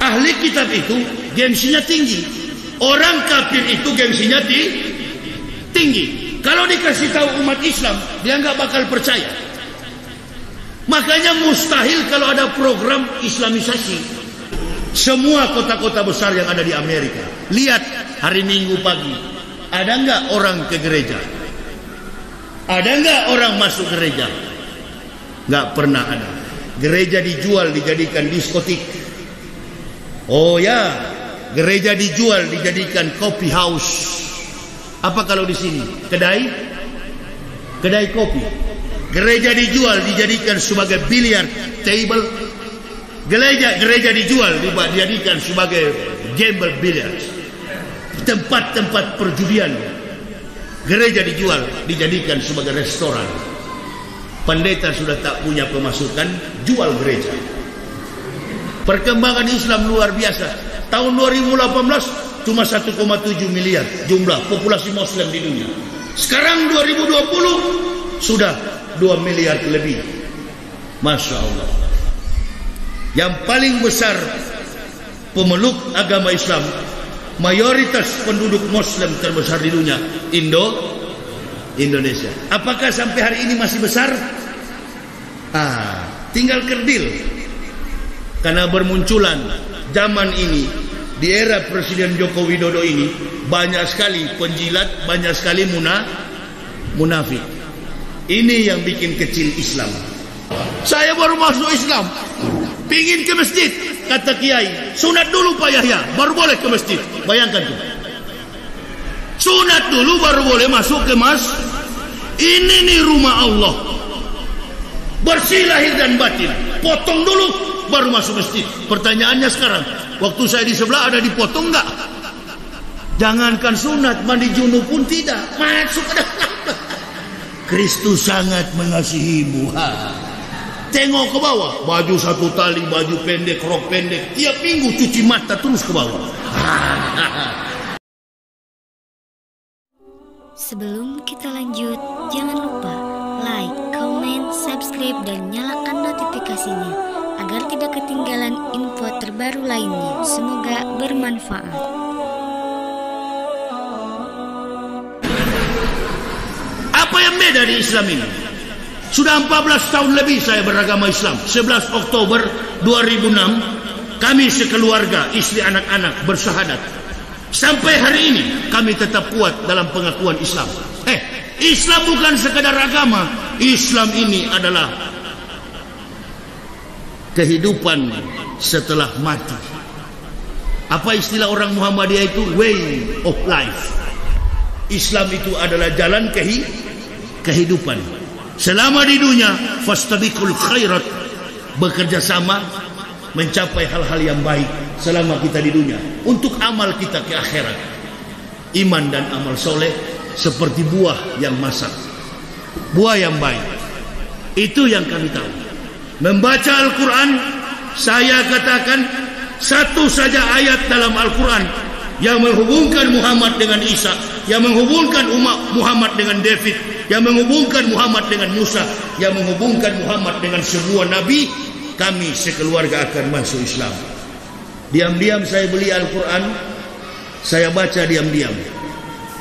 Ahli kitab itu gengsinya tinggi, orang kafir itu gengsinya tinggi. Kalau dikasih tahu umat Islam, dia nggak bakal percaya. Makanya mustahil kalau ada program Islamisasi. Semua kota-kota besar yang ada di Amerika, lihat hari Minggu pagi, ada nggak orang ke gereja? Ada nggak orang masuk gereja? Nggak pernah ada. Gereja dijual, dijadikan diskotik. Oh ya, gereja dijual, dijadikan coffee house. Apa kalau di sini? Kedai kopi. Gereja dijual, dijadikan sebagai billiard table. Gereja dijual, dijadikan sebagai gamble billiard. Tempat-tempat perjudian. Gereja dijual, dijadikan sebagai restoran. Pendeta sudah tak punya pemasukan, jual gereja. Perkembangan Islam luar biasa. Tahun 2018 cuma 1,7 miliar jumlah populasi Muslim di dunia. Sekarang 2020 sudah 2 miliar lebih. Masya Allah. Yang paling besar pemeluk agama Islam, mayoritas penduduk Muslim terbesar di dunia, Indonesia. Apakah sampai hari ini masih besar? Tinggal kerdil. Karena bermunculan zaman ini, di era Presiden Joko Widodo ini, banyak sekali penjilat, banyak sekali munafik. Ini yang bikin kecil Islam. Saya baru masuk Islam, pingin ke masjid, kata kiai, sunat dulu Pak Yahya, baru boleh ke masjid. Bayangkan tuh, sunat dulu baru boleh masuk ke ini nih rumah Allah, bersih lahir dan batin, potong dulu baru masuk masjid. Pertanyaannya sekarang, waktu saya di sebelah ada dipotong enggak? Jangankan sunat, mandi junub pun tidak masuk. Kristus sangat mengasihimu. Tengok ke bawah, baju satu tali, baju pendek, rok pendek, tiap minggu cuci mata terus ke bawah. Sebelum kita lanjut, jangan lupa like, comment, subscribe, dan nyalakan notifikasinya agar tidak ketinggalan info terbaru lainnya. Semoga bermanfaat. Apa yang beda di Islam ini? Sudah 14 tahun lebih saya beragama Islam. 11 Oktober 2006 kami sekeluarga, istri anak-anak bersyahadat. Sampai hari ini kami tetap kuat dalam pengakuan Islam. Islam bukan sekadar agama. Islam ini adalah kehidupan setelah mati. Apa istilah orang Muhammadiyah itu? Way of life. Islam itu adalah jalan kehidupan. Selama di dunia, fastabiqul khairat, bekerja sama mencapai hal-hal yang baik selama kita di dunia, untuk amal kita ke akhirat. Iman dan amal soleh seperti buah yang masak, buah yang baik. Itu yang kami tahu. Membaca Al-Quran, saya katakan satu saja ayat dalam Al-Quran yang menghubungkan Muhammad dengan Isa, yang menghubungkan umat Muhammad dengan David, yang menghubungkan Muhammad dengan Musa, yang menghubungkan Muhammad dengan sebuah nabi, kami sekeluarga akan masuk Islam. Diam-diam saya beli Al-Quran, saya baca diam-diam.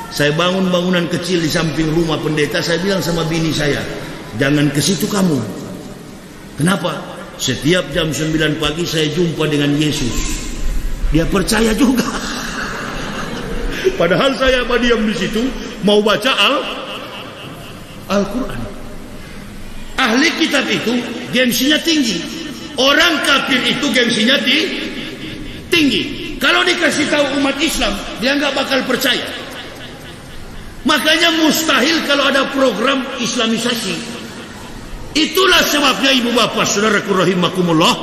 Saya bangun bangunan kecil di samping rumah pendeta. Saya bilang sama bini saya, jangan ke situ kamu. Kenapa? Setiap jam 9 pagi saya jumpa dengan Yesus. Dia percaya juga. Padahal saya diam di situ mau baca Al-Quran. Ahli kitab itu gengsinya tinggi, orang kafir itu gengsinya tinggi. Kalau dikasih tahu umat Islam, dia nggak bakal percaya. Makanya mustahil kalau ada program Islamisasi. Itulah sebabnya ibu bapak saudaraku rahimakumullah,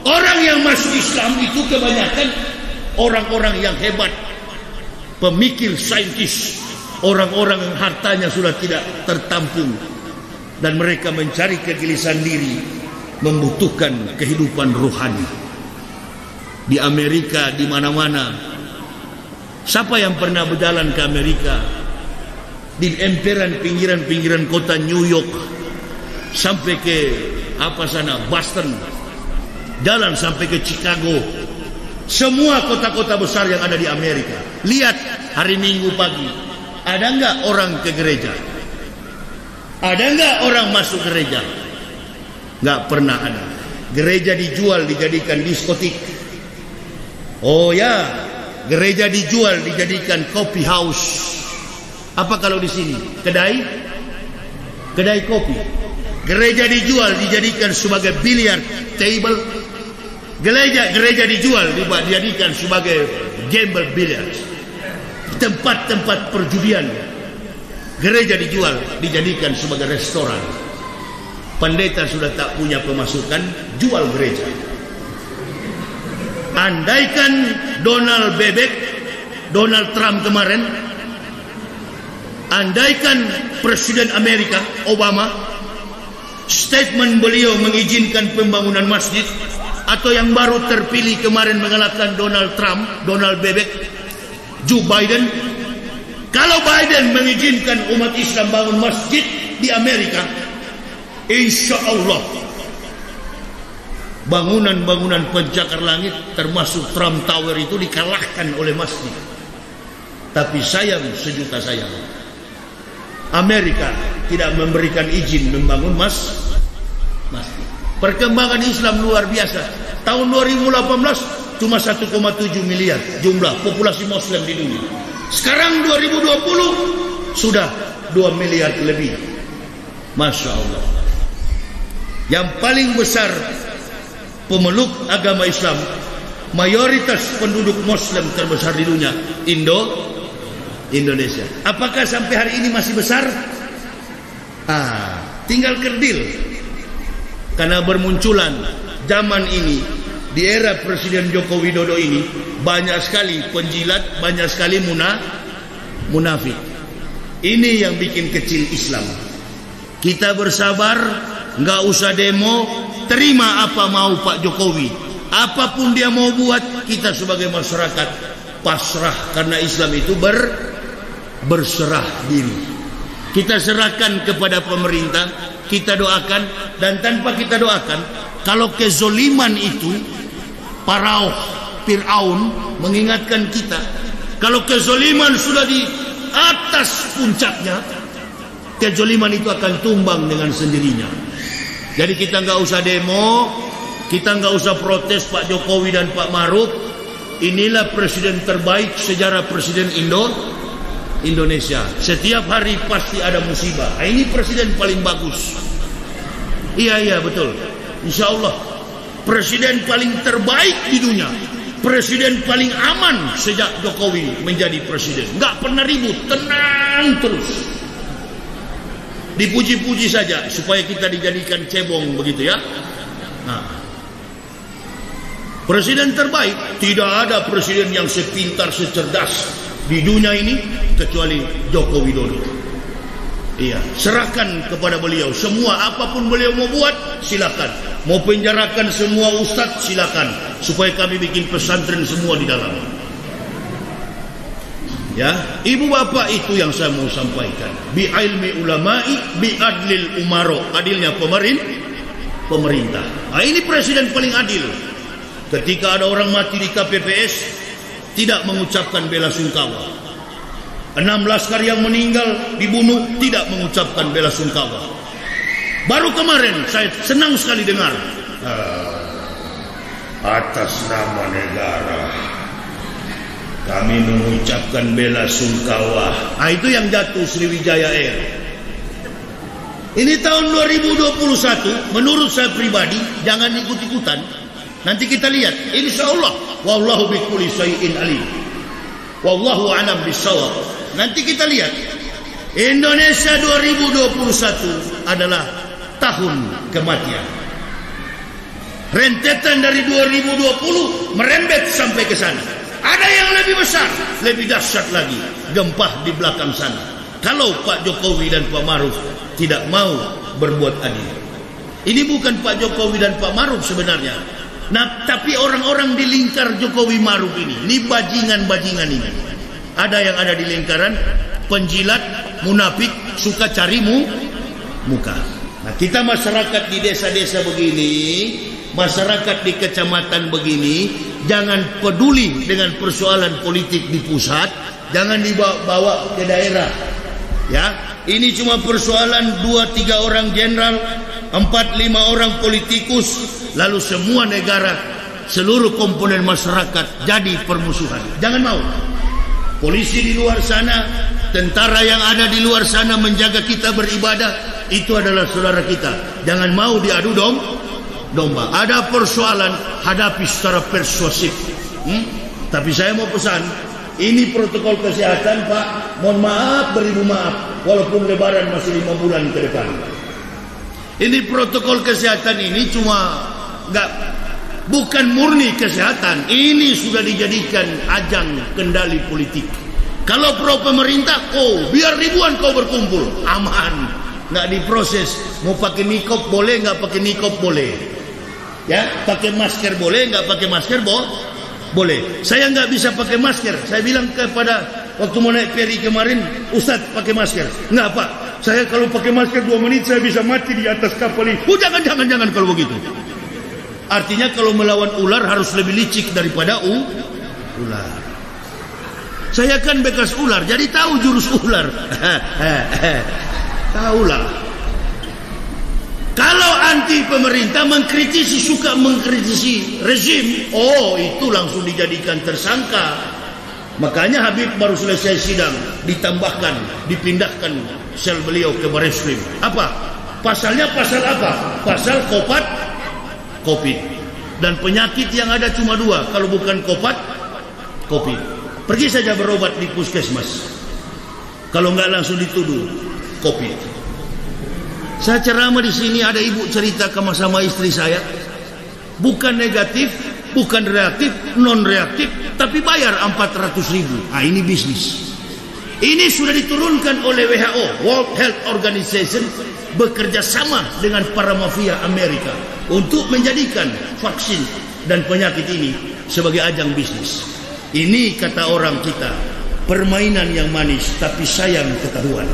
orang yang masuk Islam itu kebanyakan orang-orang yang hebat, pemikir, saintis, orang-orang yang hartanya sudah tidak tertampung, dan mereka mencari kegelisahan diri, membutuhkan kehidupan rohani. Di Amerika, di mana-mana, siapa yang pernah berjalan ke Amerika? Di emperan pinggiran-pinggiran kota New York sampai ke Boston, jalan sampai ke Chicago, Semua kota-kota besar yang ada di Amerika. Lihat hari Minggu pagi, ada nggak orang ke gereja? Ada nggak orang masuk gereja? Nggak pernah ada. Gereja dijual, dijadikan diskotik. Oh ya, gereja dijual, dijadikan coffee house. Apa kalau di sini? Kedai kopi. Gereja dijual, dijadikan sebagai billiard table. Gereja dijual, dijadikan sebagai gamble billiard. Tempat-tempat perjudian. Gereja dijual, dijadikan sebagai restoran. Pendeta sudah tak punya pemasukan, jual gereja. Andaikan Donald Trump kemarin, andaikan Presiden Amerika Obama, statement beliau mengizinkan pembangunan masjid, atau yang baru terpilih kemarin mengalahkan Donald Trump, Joe Biden. Kalau Biden mengizinkan umat Islam bangun masjid di Amerika, insya Allah bangunan-bangunan pencakar langit termasuk Trump Tower itu dikalahkan oleh masjid. Tapi sayang, sejuta sayang, Amerika tidak memberikan izin membangun masjid. Perkembangan Islam luar biasa. Tahun 2018 cuma 1,7 miliar jumlah populasi Muslim di dunia. Sekarang 2020 sudah 2 miliar lebih. Masya Allah. Yang paling besar pemeluk agama Islam, mayoritas penduduk Muslim terbesar di dunia, Indonesia. Apakah sampai hari ini masih besar? Tinggal kerdil. Karena bermunculan zaman ini, di era Presiden Joko Widodo ini, banyak sekali penjilat, banyak sekali munafik. Ini yang bikin kecil Islam. Kita bersabar, nggak usah demo, terima apa mau Pak Jokowi. Apapun dia mau buat, kita sebagai masyarakat pasrah, karena Islam itu berserah diri. Kita serahkan kepada pemerintah, kita doakan, dan tanpa kita doakan, kalau kezoliman itu, Fir'aun mengingatkan kita, kalau kezoliman sudah di atas puncaknya, kezoliman itu akan tumbang dengan sendirinya. Jadi kita nggak usah demo, kita nggak usah protes Pak Jokowi dan Pak Maruf. Inilah presiden terbaik sejarah presiden Indonesia. Setiap hari pasti ada musibah. Ini presiden paling bagus. Iya betul. Insya Allah presiden paling terbaik di dunia. Presiden paling aman sejak Jokowi menjadi presiden. Nggak pernah ribut, tenang terus. Dipuji-puji saja supaya kita dijadikan cebong begitu ya. Presiden terbaik, tidak ada presiden yang sepintar, secerdas di dunia ini kecuali Joko Widodo. Iya, serahkan kepada beliau semua, apapun beliau mau buat silakan. Mau penjarakan semua ustadz silakan, supaya kami bikin pesantren semua di dalam. Ya, ibu bapak, itu yang saya mau sampaikan. Bi ilmi ulama'i bi adlil umaro, adilnya pemerintah. Ini presiden paling adil. Ketika ada orang mati di KPPS, tidak mengucapkan bela sungkawa. 6 laskar yang meninggal dibunuh, tidak mengucapkan bela sungkawa. Baru kemarin saya senang sekali dengar, atas nama negara kami mengucapkan bela sungkawa. Itu yang jatuh Sriwijaya Air. Ini tahun 2021, menurut saya pribadi, jangan ikut-ikutan. Nanti kita lihat, insya Allah, wallahu bikulli syai'in alim, wallahu a'lam bissawab. Nanti kita lihat, Indonesia 2021 adalah tahun kematian. Rentetan dari 2020 merembet sampai ke sana. Ada yang lebih besar, lebih dahsyat lagi, gempa di belakang sana. Kalau Pak Jokowi dan Pak Maruf tidak mau berbuat adil. Ini bukan Pak Jokowi dan Pak Maruf sebenarnya. Nah, tapi orang-orang di lingkar Jokowi Maruf ini bajingan-bajingan ini. Ada yang ada di lingkaran penjilat, munafik, suka cari muka. Nah, kita masyarakat di desa-desa begini, masyarakat di kecamatan begini jangan peduli dengan persoalan politik di pusat, jangan dibawa ke daerah. Ya, ini cuma persoalan 2-3 orang jenderal, 4-5 orang politikus, lalu semua negara, seluruh komponen masyarakat jadi permusuhan. Jangan mau. Polisi di luar sana, tentara yang ada di luar sana menjaga kita beribadah, itu adalah saudara kita. Jangan mau diadu domba. Ada persoalan, hadapi secara persuasif. Tapi saya mau pesan, ini protokol kesehatan, Pak. Mohon maaf, beribu maaf, walaupun lebaran masih 5 bulan ke depan. Ini protokol kesehatan ini cuma bukan murni kesehatan. Ini sudah dijadikan ajang kendali politik. Kalau pro pemerintah, biar ribuan kau berkumpul, aman. Nggak diproses. Mau pakai nikop boleh, nggak pakai nikop boleh. Ya, pakai masker boleh, nggak pakai masker boleh. Saya nggak bisa pakai masker. Saya bilang kepada waktu mau naik feri kemarin, Ustadz pakai masker. Nggak, Pak. Saya kalau pakai masker 2 menit saya bisa mati di atas kapal ini. Jangan kalau begitu. Artinya kalau melawan ular harus lebih licik daripada ular. Saya kan bekas ular, jadi tahu jurus ular. Tahulah. Kalau anti pemerintah suka mengkritisi rezim, itu langsung dijadikan tersangka. Makanya Habib baru selesai sidang, dipindahkan sel beliau ke Barreskrim. Apa? Pasalnya pasal apa? Pasal COVID. Dan penyakit yang ada cuma 2, kalau bukan COVID. Pergi saja berobat di puskesmas. Kalau nggak langsung dituduh COVID. Saya ceramah di sini, ada ibu cerita sama istri saya, bukan negatif, bukan reaktif, non reaktif, tapi bayar 400.000. Ini bisnis. Ini sudah diturunkan oleh WHO, World Health Organization, bekerja sama dengan para mafia Amerika untuk menjadikan vaksin dan penyakit ini sebagai ajang bisnis. Ini kata orang kita, permainan yang manis tapi sayang ketahuan.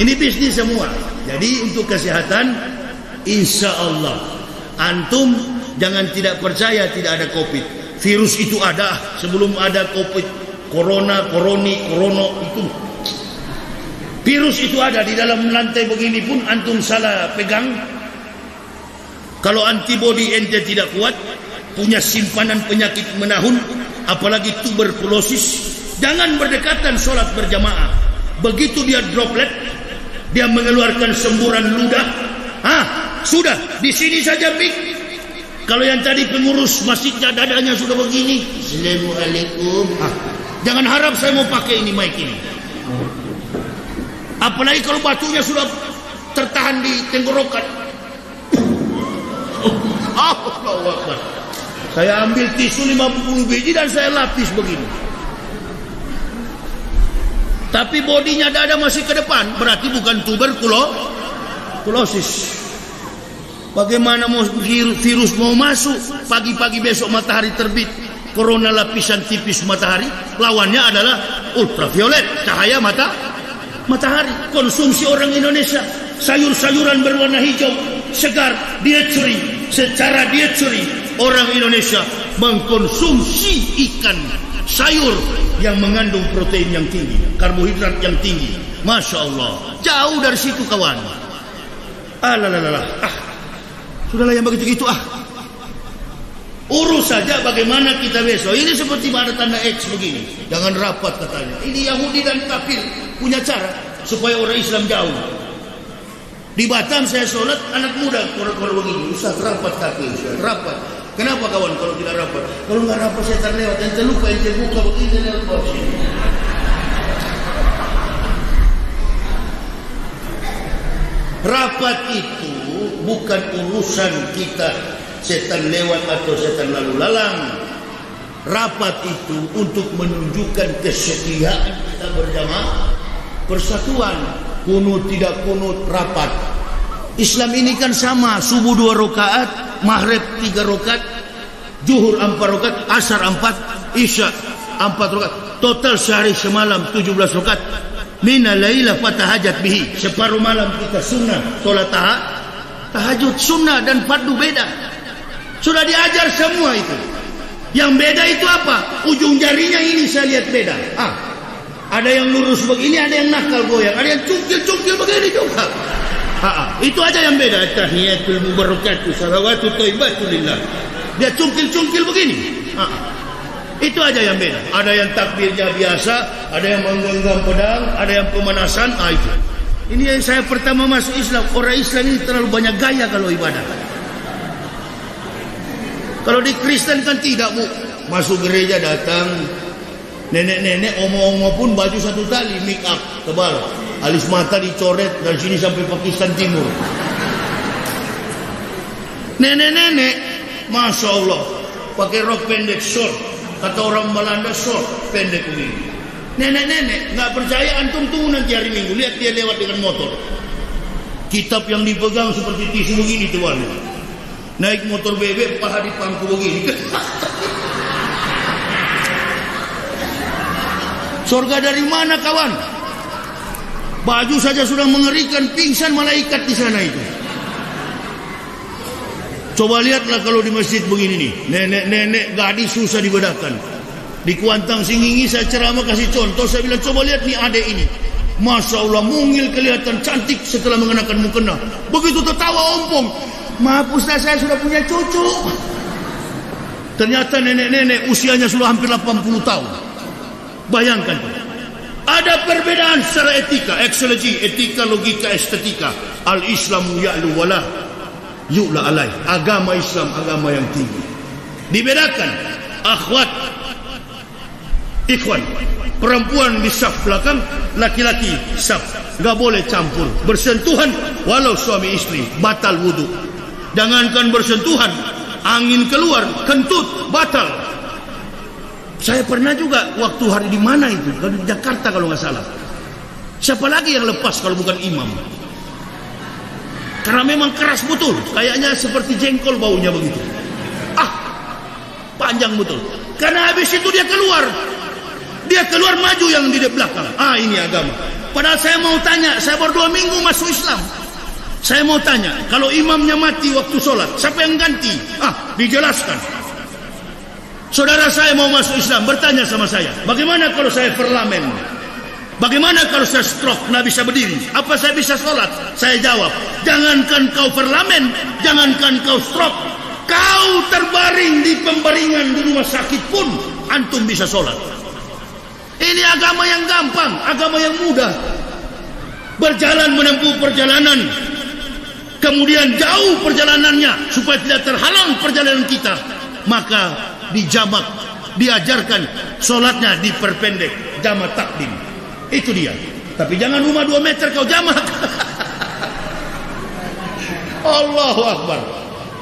Ini bisnis semua. Jadi untuk kesehatan, insya Allah antum jangan tidak percaya tidak ada COVID. Virus itu ada sebelum ada COVID. Corona itu virus itu ada di dalam lantai begini pun antum salah pegang. Kalau antibodi ente tidak kuat, punya simpanan penyakit menahun, apalagi tuberkulosis, jangan berdekatan sholat berjamaah. Begitu dia droplet, dia mengeluarkan semburan ludah. Sudah di sini saja mik. Kalau yang tadi pengurus masjidnya dadanya sudah begini, Assalamualaikum. Jangan harap saya mau pakai ini mic ini. Apalagi kalau batunya sudah tertahan di tenggorokan. Allahu Akbar. Saya ambil tisu 50 biji dan saya lapis begini. Tapi bodinya dada masih ke depan, berarti bukan tuberkulosis. Bagaimana mau virus mau masuk pagi-pagi besok matahari terbit, corona lapisan tipis matahari, lawannya adalah ultraviolet, cahaya matahari. Konsumsi orang Indonesia sayur-sayuran berwarna hijau, segar, dietary. Secara dietary orang Indonesia mengkonsumsi ikan, sayur yang mengandung protein yang tinggi, karbohidrat yang tinggi. Masya Allah, jauh dari situ kawan. Sudahlah yang begitu-gitu. Urus saja bagaimana kita besok. Ini seperti ada tanda X begini, jangan rapat katanya. Ini Yahudi dan kafir punya cara supaya orang Islam jauh. Di Batam saya sholat, anak muda kalau begini, Ustaz rapat kaki, Ustaz rapat. Kenapa kawan kalau tidak rapat? Kalau nggak rapat saya terlewat, ente lupa, ente buka begini lewat sini. Rapat itu bukan urusan kita setan lewat atau setan lalu lalang. Rapat itu untuk menunjukkan kesetiaan kita berjamaah, persatuan. Kunut tidak kunut, rapat. Islam ini kan sama, subuh 2 rakaat, maghrib 3 rakaat, zuhur 4 rakaat, asar 4, isya 4 rakaat. Total sehari semalam 17 rakaat. Mina lailah fatahajat bihi. Separuh malam kita sunnah solat Tahajud sunnah dan fardu beda. Sudah diajar semua itu. Yang beda itu apa? Ujung jarinya ini saya lihat beda. Ada yang lurus begini, ada yang nakal goyang, ada yang cungkil-cungkil begini juga. Itu aja yang beda. Tahiyatul mubarakatuh salawatu thayyibatulillah. Dia cungkil-cungkil begini. Itu aja yang beda. Ada yang takbirnya biasa, ada yang menggenggam pedang, ada yang pemanasan. Itu. Ini yang saya pertama masuk Islam. Orang Islam ini terlalu banyak gaya kalau ibadah. Kalau di Kristen kan tidak, Bu. Masuk gereja datang nenek-nenek, omong-omong pun baju satu tali, make up tebal, alis mata dicoret dari sini sampai Pakistan Timur. Nenek-nenek, Masya Allah, pakai rok pendek short, kata orang Belanda short pendek begini. Nenek-nenek nggak percaya, antum tunggu nanti hari Minggu, lihat dia lewat dengan motor, kitab yang dipegang seperti tisu begini tuan, naik motor bebek, paha di pangku begini. Surga dari mana kawan? Baju saja sudah mengerikan, pingsan malaikat di sana itu. Coba lihatlah kalau di masjid begini nih, nenek-nenek gadis susah dibedakan. Di Kuantang Singgingi saya ceramah kasih contoh, saya bilang coba lihat nih adek ini, Masya Allah mungil, kelihatan cantik setelah mengenakan mukena. Begitu tertawa ompong, maaf Ustaz saya sudah punya cucu. Ternyata nenek-nenek usianya sudah hampir 80 tahun. Bayangkan, ada perbedaan secara etika, eksologi, etika, logika, estetika. Al-Islamu ya'lu wala yu'la alai. Agama Islam agama yang tinggi. Dibedakan akhwat, ikhwan, perempuan di saf belakang, laki-laki saf, nggak boleh campur. Bersentuhan walau suami istri batal wudu. Jangankan bersentuhan, angin keluar kentut batal. Saya pernah juga waktu hari di mana itu, di Jakarta kalau nggak salah. Siapa lagi yang lepas kalau bukan imam? Karena memang keras betul, kayaknya seperti jengkol baunya begitu. Panjang betul. Karena habis itu dia keluar maju yang di belakang. Ini agama. Padahal saya mau tanya, saya baru 2 minggu masuk Islam. Saya mau tanya, kalau imamnya mati waktu sholat, siapa yang ganti? Dijelaskan. Saudara saya mau masuk Islam, bertanya sama saya, bagaimana kalau saya perlamen? Bagaimana kalau saya stroke, nggak bisa berdiri? Apa saya bisa sholat? Saya jawab, jangankan kau perlamen, jangankan kau stroke, kau terbaring di pembaringan di rumah sakit pun antum bisa sholat. Ini agama yang gampang, agama yang mudah. Berjalan menempuh perjalanan, kemudian jauh perjalanannya supaya tidak terhalang perjalanan kita, maka dijamak, diajarkan sholatnya diperpendek, jamak takdim. Itu dia. Tapi jangan rumah 2 meter kau jamak. Allahu Akbar.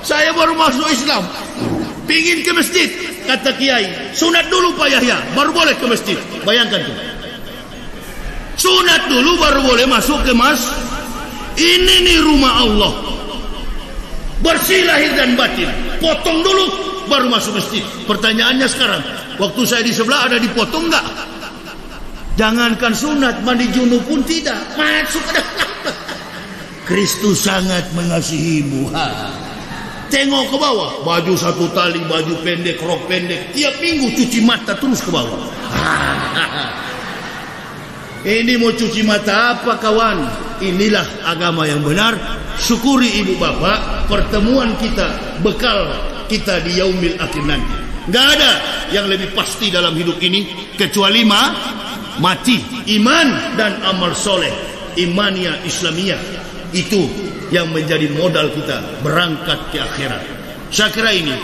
Saya baru masuk Islam, pingin ke masjid, kata kiai, sunat dulu Pak Yahya baru boleh ke masjid. Bayangkan tuh, sunat dulu baru boleh masuk ke ini nih rumah Allah, bersih lahir dan batin, potong dulu baru masuk masjid. Pertanyaannya sekarang, waktu saya di sebelah ada dipotong enggak? Jangankan sunat, mandi junub pun tidak masuk ke dalam. Kristus sangat mengasihimu. Tengok ke bawah, baju satu tali, baju pendek, rok pendek, tiap minggu cuci mata terus ke bawah. Ini mau cuci mata apa kawan? Inilah agama yang benar. Syukuri ibu bapak, pertemuan kita bekal kita di yaumil akhir nanti. Gak ada yang lebih pasti dalam hidup ini kecuali mati, iman dan amal soleh, imaniyah islamiyah. Itu yang menjadi modal kita berangkat ke akhirat. Saya kira ini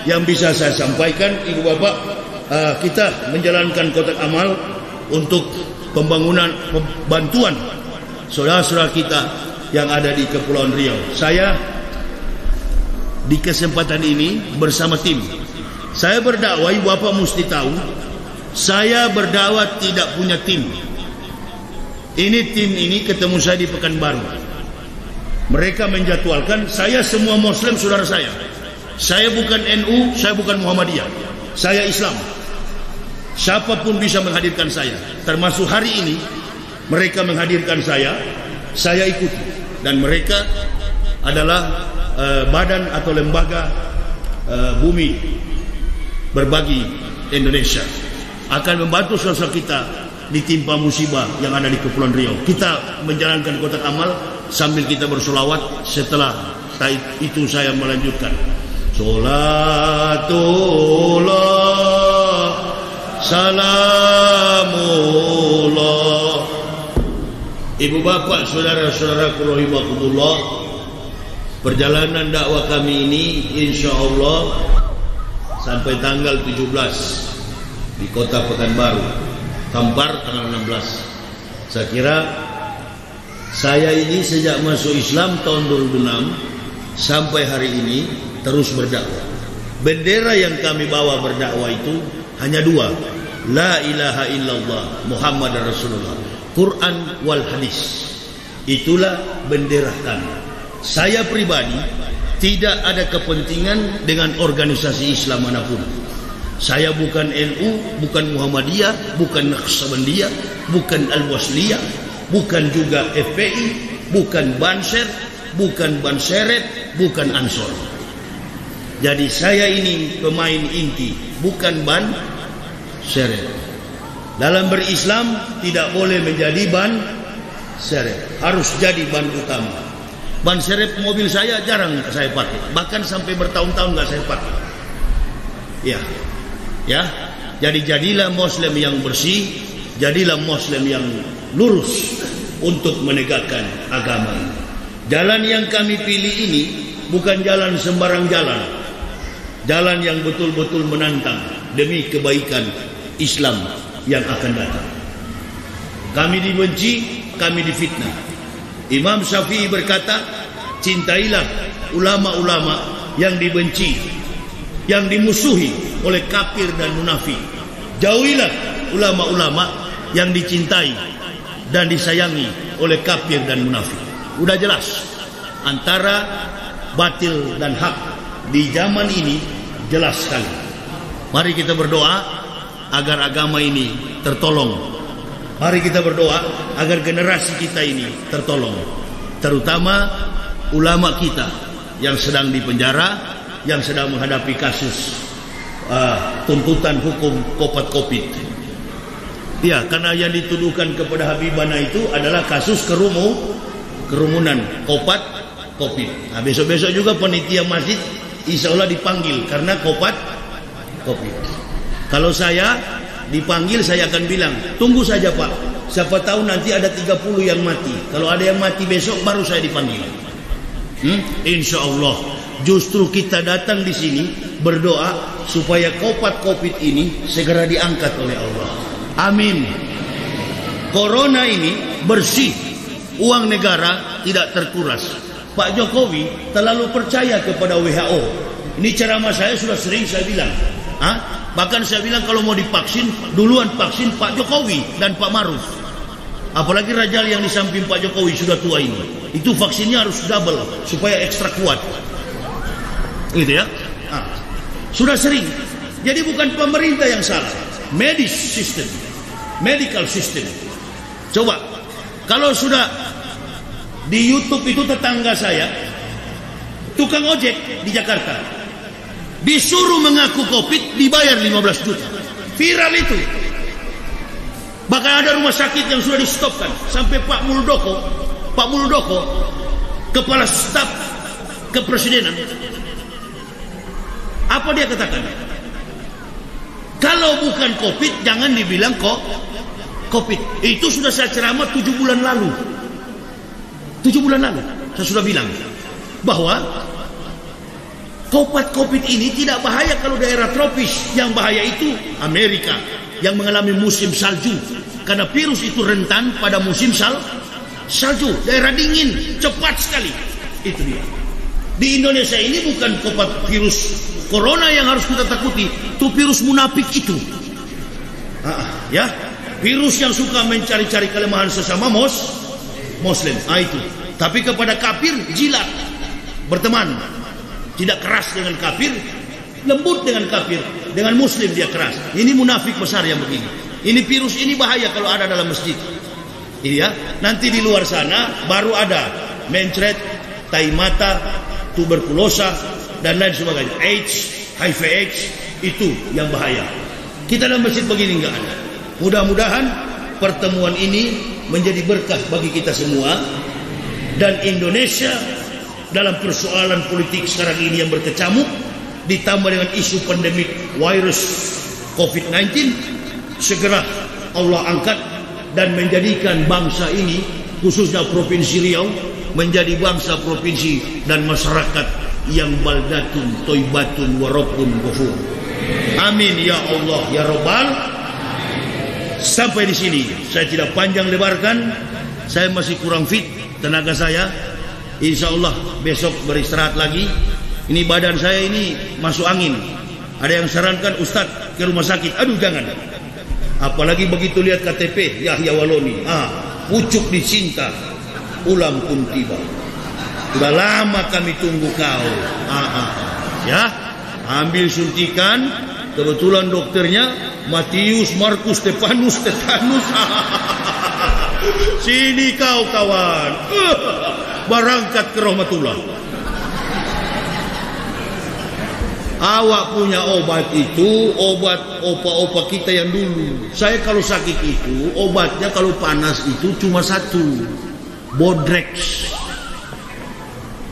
yang bisa saya sampaikan ibu bapak. Kita menjalankan kotak amal untuk pembangunan, bantuan saudara-saudara kita yang ada di Kepulauan Riau. Saya di kesempatan ini bersama tim, saya berdakwah, bapak mesti tahu, saya berdakwah tidak punya tim. Tim ini ketemu saya di Pekanbaru. Mereka menjadwalkan, saya semua Muslim saudara saya. Saya bukan NU, saya bukan Muhammadiyah, saya Islam. Siapapun bisa menghadirkan saya. Termasuk hari ini mereka menghadirkan saya ikuti. Dan mereka adalah badan atau lembaga bumi berbagi Indonesia akan membantu saudara kita ditimpa musibah yang ada di Kepulauan Riau. Kita menjalankan kotak amal sambil kita bersolawat. Setelah itu saya melanjutkan Sholatullah Salamullah. Ibu bapak, saudara-saudaraku rahimakumullah, perjalanan dakwah kami ini insyaallah sampai tanggal 17 di kota Pekanbaru, Kampar tanggal 16. Saya kira saya ini sejak masuk Islam tahun 2006 sampai hari ini terus berdakwah. Bendera yang kami bawa berdakwah itu hanya dua, la ilaha illallah Muhammad Rasulullah, Quran wal hadis. Itulah bendera kami. Saya pribadi tidak ada kepentingan dengan organisasi Islam manapun. Saya bukan NU, bukan Muhammadiyah, bukan Naqsabandiyah, bukan Al-Wasliyah, bukan juga FPI, bukan Banser, bukan Banseret, bukan Ansor. Jadi saya ini pemain inti, bukan Banseret. Dalam berislam tidak boleh menjadi Banseret, harus jadi ban utama. Banseret mobil saya jarang saya pakai, bahkan sampai bertahun-tahun nggak saya pakai. Ya, jadi jadilah Muslim yang bersih, jadilah Muslim yang lurus untuk menegakkan agama ini. Jalan yang kami pilih ini bukan jalan sembarang jalan, jalan yang betul-betul menantang demi kebaikan Islam yang akan datang. Kami dibenci, kami difitnah. Imam Syafi'i berkata, cintailah ulama-ulama yang dibenci, yang dimusuhi oleh kafir dan munafik. Jauhilah ulama-ulama yang dicintai dan disayangi oleh kafir dan munafik. Udah jelas antara batil dan hak di zaman ini, jelas sekali. Mari kita berdoa agar agama ini tertolong. Mari kita berdoa agar generasi kita ini tertolong, terutama ulama kita yang sedang dipenjara, yang sedang menghadapi kasus tuntutan hukum Kopat-Kopit. Ya, karena yang dituduhkan kepada Habibana itu adalah kasus kerumunan Kopat-Kopit. Nah, besok-besok juga panitia masjid insya Allah dipanggil karena Kopat-Kopit. Kalau saya dipanggil, saya akan bilang, tunggu saja Pak, siapa tahu nanti ada 30 yang mati. Kalau ada yang mati besok baru saya dipanggil. Insya Allah. Justru kita datang di sini berdoa supaya Kopat-Kopit ini segera diangkat oleh Allah. Amin. Corona ini bersih, uang negara tidak terkuras. Pak Jokowi terlalu percaya kepada WHO. Ini ceramah saya sudah sering saya bilang. Bahkan saya bilang kalau mau divaksin, duluan vaksin Pak Jokowi dan Pak Maruf. Apalagi Rajal yang di samping Pak Jokowi sudah tua ini. Itu vaksinnya harus double supaya ekstra kuat. Gitu ya. Sudah sering. Jadi bukan pemerintah yang salah, medical system. Coba kalau sudah di YouTube itu tetangga saya, tukang ojek di Jakarta, disuruh mengaku COVID, dibayar 15 juta. Viral itu. Bahkan ada rumah sakit yang sudah di-stopkan. Sampai Pak Muldoko, kepala staf kepresidenan, apa dia katakan? Kalau bukan COVID, jangan dibilang COVID. Itu sudah saya ceramah 7 bulan lalu. 7 bulan lalu saya sudah bilang bahwa Kopat-Kopit ini tidak bahaya kalau daerah tropis. Yang bahaya itu Amerika yang mengalami musim salju. Karena virus itu rentan pada musim salju. Daerah dingin, cepat sekali. Itu dia. Di Indonesia ini bukan virus corona yang harus kita takuti, itu virus munafik itu. Ya, virus yang suka mencari-cari kelemahan sesama Muslim. Itu. Tapi kepada kafir jilat, berteman, tidak keras dengan kafir, lembut dengan kafir, dengan Muslim dia keras. Ini munafik besar yang begini. Ini virus ini bahaya kalau ada dalam masjid. Iya, nanti di luar sana baru ada mencret tai mata, tuberkulosa, dan lain sebagainya. AIDS, HIV/AIDS, itu yang bahaya. Kita dalam masjid begini enggak ada. Mudah-mudahan pertemuan ini menjadi berkah bagi kita semua, dan Indonesia dalam persoalan politik sekarang ini yang berkecamuk, ditambah dengan isu pandemik virus COVID-19, segera Allah angkat dan menjadikan bangsa ini, khususnya Provinsi Riau, menjadi bangsa provinsi dan masyarakat yang baldatun, toibatun, warabun, ghafur. Amin ya Allah ya Rabbal. Sampai di sini saya tidak panjang lebarkan. Saya masih kurang fit tenaga saya. Insya Allah besok beristirahat lagi. Ini badan saya ini masuk angin. Ada yang sarankan Ustadz ke rumah sakit. Aduh jangan. Apalagi begitu lihat KTP Yahya Waloni, pucuk dicinta, ulang pun tiba. Sudah lama kami tunggu kau. Ya, ambil suntikan. Kebetulan dokternya Matius, Markus, Stefanus, Tetanus. Sini kau kawan. Berangkat ke rahmatullah. Awak punya obat itu, obat opa-opa kita yang dulu. Saya kalau sakit itu, obatnya kalau panas itu cuma satu, Bodrex.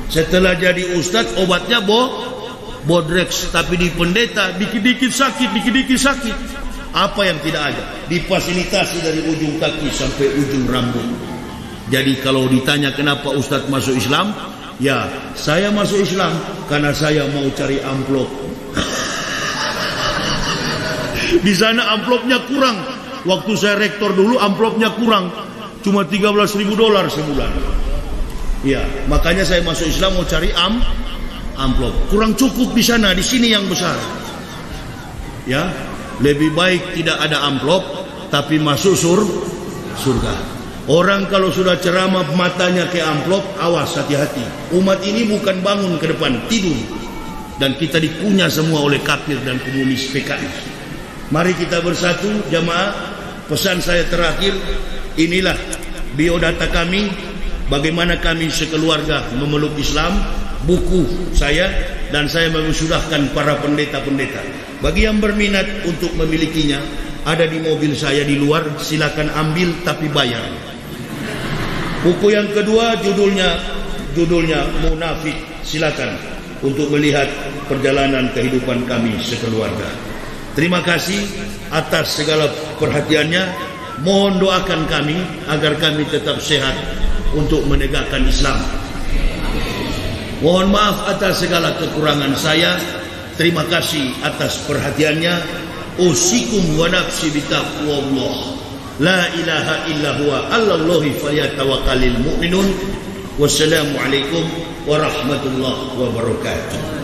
Setelah jadi ustadz, obatnya Bodrex. Tapi di pendeta, dikit-dikit sakit. Apa yang tidak ada? Difasilitasi dari ujung kaki sampai ujung rambut. Jadi kalau ditanya kenapa ustadz masuk Islam, ya saya masuk Islam karena saya mau cari amplop. Di sana amplopnya kurang. Waktu saya rektor dulu amplopnya kurang, cuma $13.000 sebulan. Ya, makanya saya masuk Islam mau cari amplop. Kurang cukup di sana, di sini yang besar. Ya, lebih baik tidak ada amplop tapi masuk surga. Orang kalau sudah ceramah matanya ke amplop, awas, hati-hati. Umat ini bukan bangun ke depan, tidur. Dan kita dikunyah semua oleh kafir dan komunis PKI. Mari kita bersatu jamaah. Pesan saya terakhir, inilah biodata kami, bagaimana kami sekeluarga memeluk Islam. Buku saya, dan saya memudahkan para pendeta-pendeta. Bagi yang berminat untuk memilikinya, ada di mobil saya di luar, silakan ambil tapi bayar. Buku yang kedua judulnya Munafik, silakan untuk melihat perjalanan kehidupan kami sekeluarga. Terima kasih atas segala perhatiannya. Mohon doakan kami agar kami tetap sehat untuk menegakkan Islam. Mohon maaf atas segala kekurangan saya. Terima kasih atas perhatiannya. Usikum wa nafsi bitaqwallah. La ilaha illa huwa 'alallahi falyatawakkalul mu'minun. Wassalamualaikum warahmatullahi wabarakatuh.